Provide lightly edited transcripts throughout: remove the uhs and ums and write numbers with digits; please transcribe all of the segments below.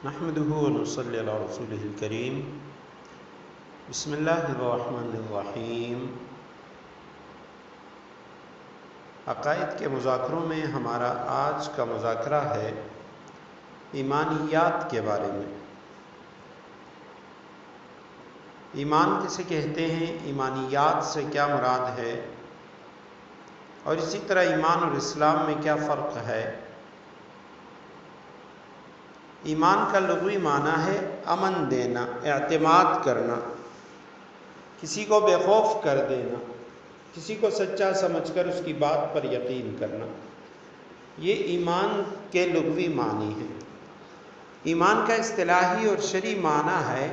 نحمده ونصلي على رسوله الكريم بسم الله الرحمن الرحیم۔ عقائد کے مذاکروں میں ہمارا آج کا مذاکرہ ہے ایمانیات کے بارے میں۔ ایمان کسے کہتے ہیں، ایمانیات سے کیا مراد ہے، اور اسی طرح ایمان اور اسلام میں کیا فرق ہے۔ ایمان کا لغوی معنی ہے امن دینا، اعتماد کرنا، کسی کو بے خوف کر دینا، کسی کو سچا سمجھ کر اس کی بات پر یقین کرنا، یہ ایمان کے لغوی معنی ہے۔ ایمان کا اصطلاحی اور شرعی معنی ہے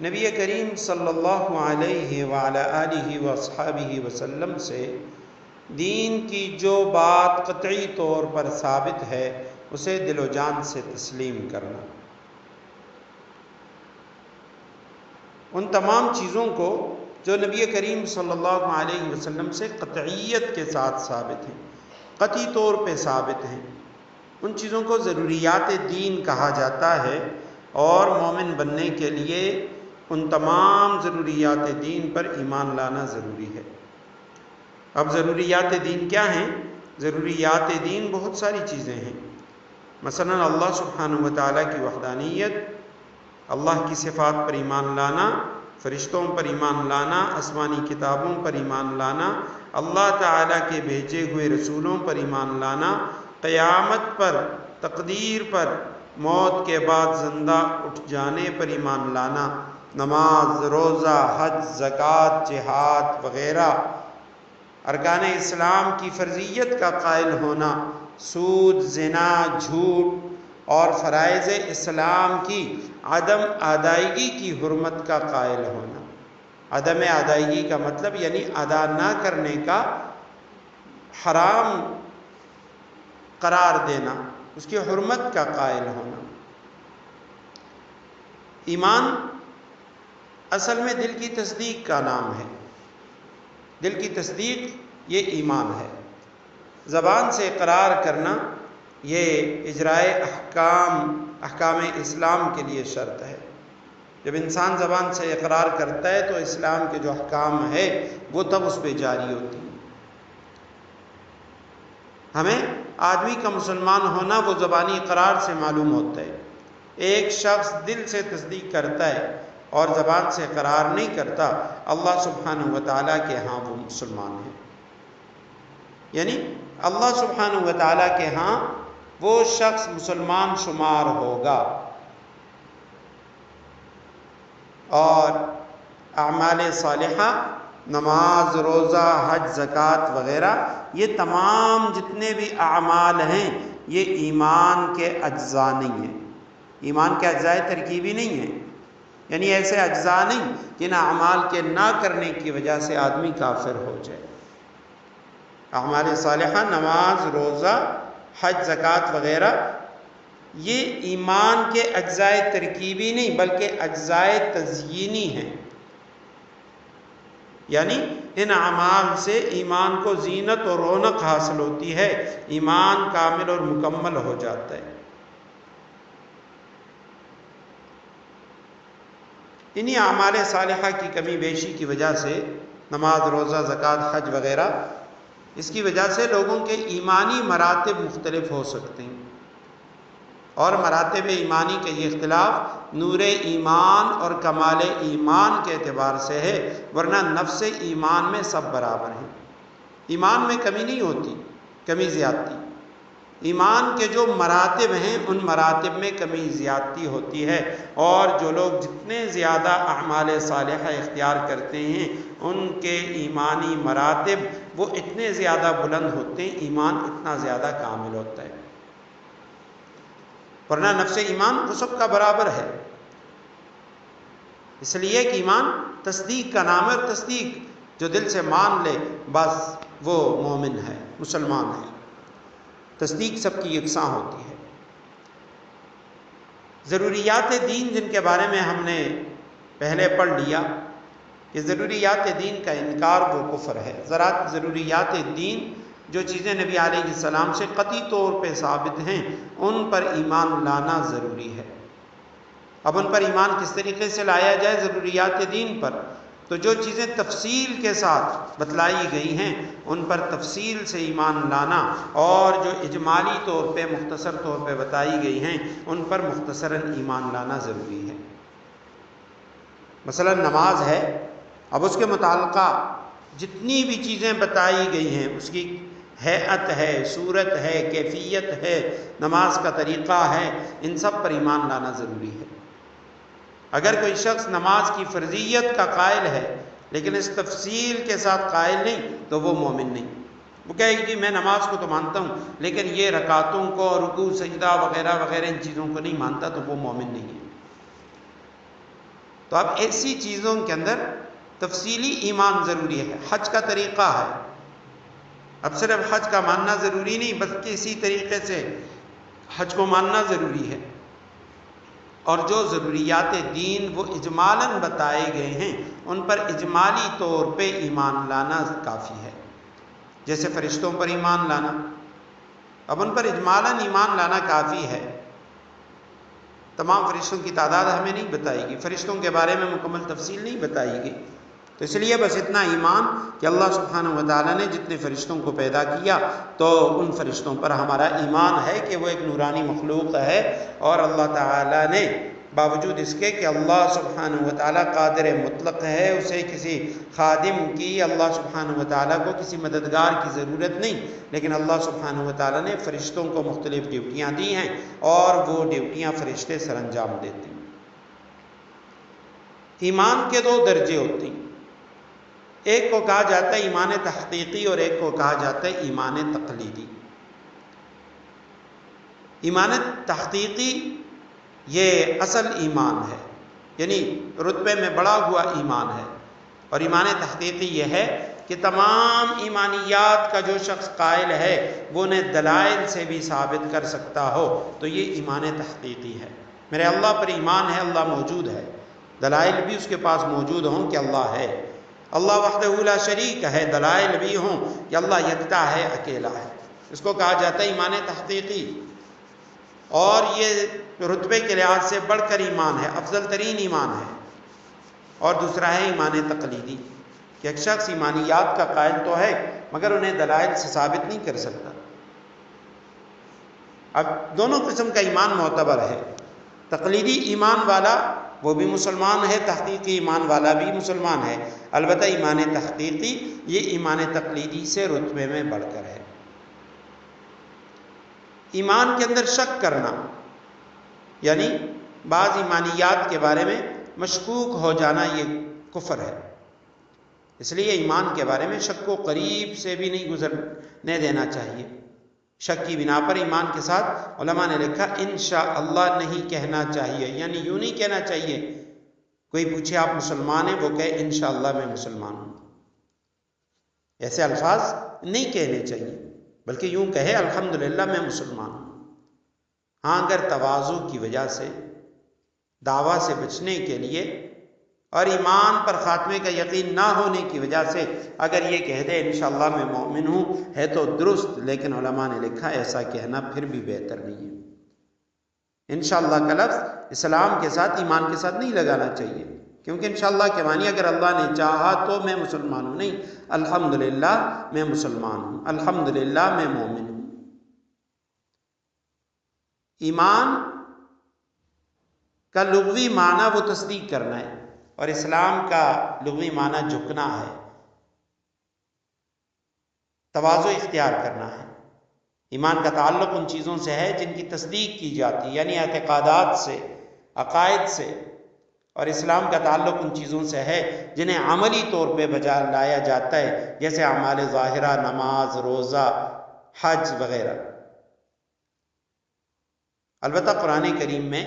نبی کریم صلی اللہ علیہ وعلی آلہ واصحابہ وسلم سے دین کی جو بات قطعی طور پر ثابت ہے اسے دل و جان سے تسلیم کرنا۔ ان تمام چیزوں کو جو نبی کریم صلی اللہ علیہ وسلم سے قطعیت کے ساتھ ثابت ہیں، قطعی طور پہ ثابت ہیں، ان چیزوں کو ضروریات دین کہا جاتا ہے، اور مومن بننے کے لیے ان تمام ضروریات دین پر ایمان لانا ضروری ہے۔ اب ضروریات دین کیا ہیں؟ ضروریات دین بہت ساری چیزیں ہیں۔ مثلا اللہ سبحانہ و تعالیٰ کی وحدانیت، اللہ کی صفات پر ایمان لانا، فرشتوں پر ایمان لانا، آسمانی کتابوں پر ایمان لانا، اللہ تعالیٰ کے بھیجے ہوئے رسولوں پر ایمان لانا، قیامت پر، تقدیر پر، موت کے بعد زندہ اٹھ جانے پر ایمان لانا، نماز، روزہ، حج، زکوٰۃ، جہاد وغیرہ، ارکان اسلام کی فرضیت کا قائل ہونا، سود، زنا، جھوٹ اور فرائض اسلام کی عدم ادائیگی کی حرمت کا قائل ہونا۔ عدم ادائیگی کا مطلب یعنی ادا نہ کرنے کا حرام قرار دینا، اس کی حرمت کا قائل ہونا۔ ایمان اصل میں دل کی تصدیق کا نام ہے۔ دل کی تصدیق یہ ایمان ہے۔ زبان سے اقرار کرنا یہ اجرائے احکام اسلام کے لیے شرط ہے۔ جب انسان زبان سے اقرار کرتا ہے تو اسلام کے جو احکام ہے وہ تب اس پہ جاری ہوتی ہیں۔ ہمیں آدمی کا مسلمان ہونا وہ زبانی اقرار سے معلوم ہوتا ہے۔ ایک شخص دل سے تصدیق کرتا ہے اور زبان سے اقرار نہیں کرتا، اللہ سبحانہ و تعالیٰ کے ہاں وہ مسلمان ہے، یعنی اللہ سبحانہ و تعالیٰ کے ہاں وہ شخص مسلمان شمار ہوگا۔ اور اعمال صالحہ، نماز، روزہ، حج، زکوٰۃ وغیرہ، یہ تمام جتنے بھی اعمال ہیں یہ ایمان کے اجزاء نہیں ہیں۔ ایمان کے اجزاء ترکیبی نہیں ہیں، یعنی ایسے اجزاء نہیں جن اعمال کے نہ کرنے کی وجہ سے آدمی کافر ہو جائے۔ اعمال صالحہ، نماز، روزہ، حج، زکوٰۃ وغیرہ یہ ایمان کے اجزاء ترکیبی نہیں بلکہ اجزاء تزیینی ہیں، یعنی ان اعمال سے ایمان کو زینت اور رونق حاصل ہوتی ہے، ایمان کامل اور مکمل ہو جاتا ہے۔ انہی اعمال صالحہ کی کمی بیشی کی وجہ سے نماز، روزہ، زکوٰۃ، حج وغیرہ، اس کی وجہ سے لوگوں کے ایمانی مراتب مختلف ہو سکتے ہیں، اور مراتب ایمانی کے یہ اختلاف نور ایمان اور کمال ایمان کے اعتبار سے ہے، ورنہ نفس ایمان میں سب برابر ہیں۔ ایمان میں کمی نہیں ہوتی، کمی زیادتی۔ ایمان کے جو مراتب ہیں ان مراتب میں کمی زیادتی ہوتی ہے، اور جو لوگ جتنے زیادہ اعمال صالحہ اختیار کرتے ہیں ان کے ایمانی مراتب وہ اتنے زیادہ بلند ہوتے ہیں، ایمان اتنا زیادہ کامل ہوتا ہے، ورنہ نفس ایمان وہ سب کا برابر ہے۔ اس لیے کہ ایمان تصدیق کا نام ہے، اور تصدیق جو دل سے مان لے بس وہ مومن ہے، مسلمان ہے۔ تصدیق سب کی یکساں ہوتی ہے۔ ضروریات دین جن کے بارے میں ہم نے پہلے پڑھ لیا کہ ضروریات دین کا انکار وہ کفر ہے۔ ضروریات دین جو چیزیں نبی علیہ السلام سے قطعی طور پہ ثابت ہیں ان پر ایمان لانا ضروری ہے۔ اب ان پر ایمان کس طریقے سے لایا جائے؟ ضروریات دین پر. تو جو چیزیں تفصیل کے ساتھ بتلائی گئی ہیں ان پر تفصیل سے ایمان لانا، اور جو اجمالی طور پہ مختصر طور پہ بتائی گئی ہیں ان پر مختصراً ایمان لانا ضروری ہے. مثلا نماز ہے، اب اس کے متعلقہ جتنی بھی چیزیں بتائی گئی ہیں، اس کی ہیئت ہے، صورت ہے، کیفیت ہے، نماز کا طریقہ ہے، ان سب پر ایمان لانا ضروری ہے. اگر کوئی شخص نماز کی فرضیت کا قائل ہے لیکن اس تفصیل کے ساتھ قائل نہیں تو وہ مومن نہیں. وہ کہے گی میں نماز کو تو مانتا ہوں لیکن یہ رکعتوں کو، رکوع سجدہ وغیرہ وغیرہ ان چیزوں کو نہیں مانتا، تو وہ مومن نہیں ہے. تو اب ایسی چیزوں کے اندر تفصیلی ایمان ضروری ہے. حج کا طریقہ ہے، اب صرف حج کا ماننا ضروری نہیں بلکہ اسی طریقے سے حج کو ماننا ضروری ہے. اور جو ضروریات دین وہ اجمالاً بتائے گئے ہیں ان پر اجمالی طور پہ ایمان لانا کافی ہے. جیسے فرشتوں پر ایمان لانا، اب ان پر اجمالاً ایمان لانا کافی ہے. تمام فرشتوں کی تعداد ہمیں نہیں بتائی گی، فرشتوں کے بارے میں مکمل تفصیل نہیں بتائی گئی، تو اس لیے بس اتنا ایمان کہ اللہ سبحانہ و تعالیٰ نے جتنے فرشتوں کو پیدا کیا تو ان فرشتوں پر ہمارا ایمان ہے کہ وہ ایک نورانی مخلوق ہے، اور اللہ تعالیٰ نے باوجود اس کے کہ اللہ سبحانہ و تعالیٰ قادر مطلق ہے، اسے کسی خادم کی، اللہ سبحانہ و تعالیٰ کو کسی مددگار کی ضرورت نہیں، لیکن اللہ سبحانہ و تعالیٰ نے فرشتوں کو مختلف ڈیوٹیاں دی ہیں اور وہ ڈیوٹیاں فرشتے سر انجام دیتے ہیں. ایمان کے 2 درجے ہوتے ہیں، ایک کو کہا جاتا ہے ایمان تحقیقی اور ایک کو کہا جاتا ہے ایمان تقلیدی. ایمان تحقیقی یہ اصل ایمان ہے، یعنی رتبے میں بڑا ہوا ایمان ہے، اور ایمان تحقیقی یہ ہے کہ تمام ایمانیات کا جو شخص قائل ہے وہ انہیں دلائل سے بھی ثابت کر سکتا ہو تو یہ ایمان تحقیقی ہے. میرے اللہ پر ایمان ہے، اللہ موجود ہے، دلائل بھی اس کے پاس موجود ہوں کہ اللہ ہے، اللہ وحدہ لا شریک ہے، دلائل بھی ہوں کہ اللہ یکتا ہے، اکیلا ہے. اس کو کہا جاتا ہے ایمان تحقیقی، اور یہ رتبے کے لحاظ سے بڑھ کر ایمان ہے، افضل ترین ایمان ہے. اور دوسرا ہے ایمان تقلیدی کہ ایک شخص ایمانیات کا قائل تو ہے مگر انہیں دلائل سے ثابت نہیں کر سکتا. اب دونوں قسم کا ایمان معتبر ہے. تقلیدی ایمان والا وہ بھی مسلمان ہے، تحقیقی ایمان والا بھی مسلمان ہے، البتہ ایمان تحقیقی یہ ایمان تقلیدی سے رتبے میں بڑھ کر ہے. ایمان کے اندر شک کرنا، یعنی بعض ایمانیات کے بارے میں مشکوک ہو جانا، یہ کفر ہے. اس لیے ایمان کے بارے میں شک کو قریب سے بھی نہیں گزرنے دینا چاہیے. شک کی بنا پر ایمان کے ساتھ علماء نے لکھا انشاءاللہ نہیں کہنا چاہیے، یعنی یوں نہیں کہنا چاہیے کوئی پوچھے آپ مسلمان ہیں، وہ کہے انشاءاللہ میں مسلمان ہوں. ایسے الفاظ نہیں کہنے چاہیے، بلکہ یوں کہے الحمدللہ میں مسلمان ہوں. ہاں اگر تواضع کی وجہ سے، دعویٰ سے بچنے کے لیے اور ایمان پر خاتمے کا یقین نہ ہونے کی وجہ سے اگر یہ کہہ دے انشاءاللہ میں مومن ہوں ہے تو درست، لیکن علماء نے لکھا ایسا کہنا پھر بھی بہتر نہیں ہے. انشاءاللہ کا لفظ اسلام کے ساتھ، ایمان کے ساتھ نہیں لگانا چاہیے، کیونکہ انشاءاللہ کے معنی اگر اللہ نے چاہا تو میں مسلمان ہوں نہیں، الحمدللہ میں مسلمان ہوں، الحمدللہ میں مومن ہوں. ایمان کا لغوی معنی وہ تصدیق کرنا ہے، اور اسلام کا لغوی معنی جھکنا ہے، تواضع اختیار کرنا ہے. ایمان کا تعلق ان چیزوں سے ہے جن کی تصدیق کی جاتی ہے، یعنی اعتقادات سے، عقائد سے، اور اسلام کا تعلق ان چیزوں سے ہے جنہیں عملی طور پہ بجا لایا جاتا ہے، جیسے اعمال ظاہرہ، نماز، روزہ، حج وغیرہ. البتہ قرآن کریم میں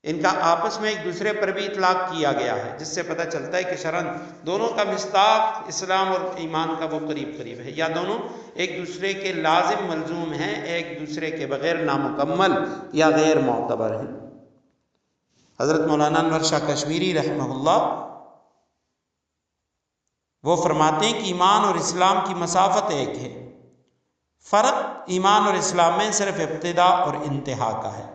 ان کا آپس میں ایک دوسرے پر بھی اطلاق کیا گیا ہے، جس سے پتہ چلتا ہے کہ شرعاً دونوں کا مصداق اسلام اور ایمان کا وہ قریب قریب ہے، یا دونوں ایک دوسرے کے لازم ملزوم ہیں، ایک دوسرے کے بغیر نامکمل یا غیر معتبر ہیں. حضرت مولانا انور شاہ کشمیری رحمہ اللہ وہ فرماتے ہیں کہ ایمان اور اسلام کی مسافت ایک ہے، فرق ایمان اور اسلام میں صرف ابتدا اور انتہا کا ہے.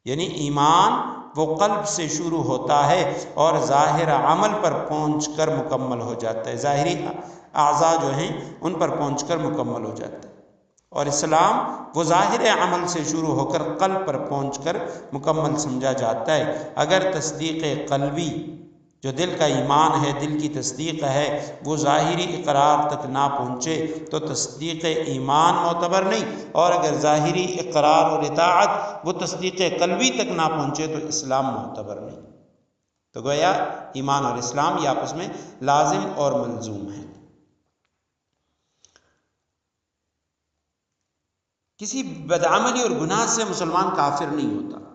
یعنی ایمان وہ قلب سے شروع ہوتا ہے اور ظاہر عمل پر پہنچ کر مکمل ہو جاتا ہے، ظاہری اعضاء جو ہیں ان پر پہنچ کر مکمل ہو جاتا ہے، اور اسلام وہ ظاہر عمل سے شروع ہو کر قلب پر پہنچ کر مکمل سمجھا جاتا ہے۔ اگر تصدیق قلبی جو دل کا ایمان ہے، دل کی تصدیق ہے، وہ ظاہری اقرار تک نہ پہنچے تو تصدیق ایمان معتبر نہیں، اور اگر ظاہری اقرار اور اطاعت وہ تصدیق قلبی تک نہ پہنچے تو اسلام معتبر نہیں۔ تو گویا ایمان اور اسلام یہ آپس میں لازم اور ملزوم ہیں۔ کسی بدعملی اور گناہ سے مسلمان کافر نہیں ہوتا،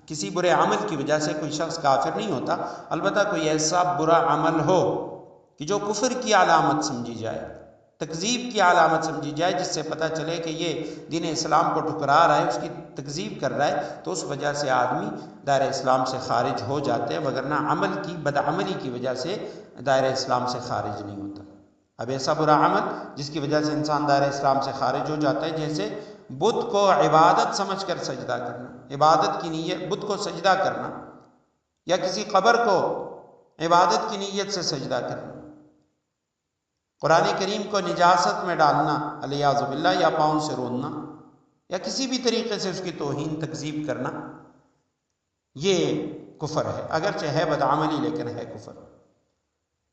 کسی برے عمل کی وجہ سے کوئی شخص کافر نہیں ہوتا، البتہ کوئی ایسا برا عمل ہو کہ جو کفر کی علامت سمجھی جائے، تکذیب کی علامت سمجھی جائے، جس سے پتہ چلے کہ یہ دین اسلام کو ٹھکرا رہا ہے، اس کی تکذیب کر رہا ہے، تو اس وجہ سے آدمی دائرہ اسلام سے خارج ہو جاتے ہیں، وگرنہ عمل کی بدعملی کی وجہ سے دائرہ اسلام سے خارج نہیں ہوتا۔ اب ایسا برا عمل جس کی وجہ سے انسان دائرہ اسلام سے خارج ہو جاتا ہے، جیسے بت کو عبادت سمجھ کر سجدہ کرنا، عبادت کی نیت، بت کو سجدہ کرنا، یا کسی قبر کو عبادت کی نیت سے سجدہ کرنا، قرآن کریم کو نجاست میں ڈالنا علیاذ باللہ، یا پاؤں سے روننا، یا کسی بھی طریقے سے اس کی توہین تکذیب کرنا، یہ کفر ہے، اگرچہ ہے بدعملی لیکن ہے کفر۔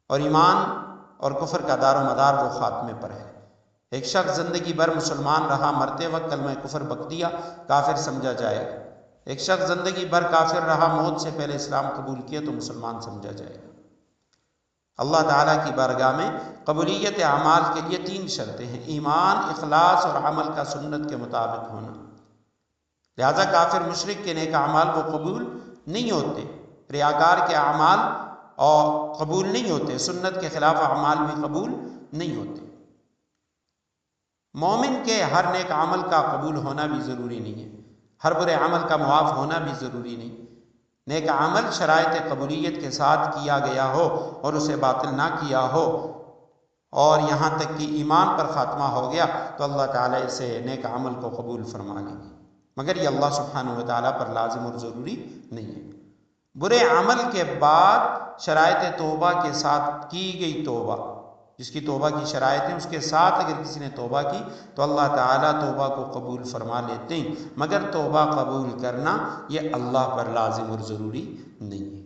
اور ایمان اور کفر کا دار و مدار وہ خاتمے پر ہے۔ ایک شخص زندگی بھر مسلمان رہا، مرتے وقت کلمہ کفر بک دیا، کافر سمجھا جائے گا۔ ایک شخص زندگی بھر کافر رہا، موت سے پہلے اسلام قبول کیا تو مسلمان سمجھا جائے گا۔ اللہ تعالیٰ کی بارگاہ میں قبولیت اعمال کے لیے 3 شرطیں ہیں: ایمان، اخلاص اور عمل کا سنت کے مطابق ہونا۔ لہذا کافر مشرک کے نیک اعمال وہ قبول نہیں ہوتے، ریاکار کے اعمال اور قبول نہیں ہوتے، سنت کے خلاف اعمال بھی قبول نہیں ہوتے۔ مومن کے ہر نیک عمل کا قبول ہونا بھی ضروری نہیں ہے، ہر برے عمل کا معاف ہونا بھی ضروری نہیں۔ نیک عمل شرائط قبولیت کے ساتھ کیا گیا ہو اور اسے باطل نہ کیا ہو، اور یہاں تک کہ ایمان پر خاتمہ ہو گیا تو اللہ تعالیٰ اسے نیک عمل کو قبول فرما لیں گے، مگر یہ اللہ سبحانہ وتعالیٰ پر لازم اور ضروری نہیں ہے۔ برے عمل کے بعد شرائط توبہ کے ساتھ کی گئی توبہ، جس کی توبہ کی شرائط ہیں، اس کے ساتھ اگر کسی نے توبہ کی تو اللہ تعالیٰ توبہ کو قبول فرما لیتے ہیں، مگر توبہ قبول کرنا یہ اللہ پر لازم اور ضروری نہیں ہے۔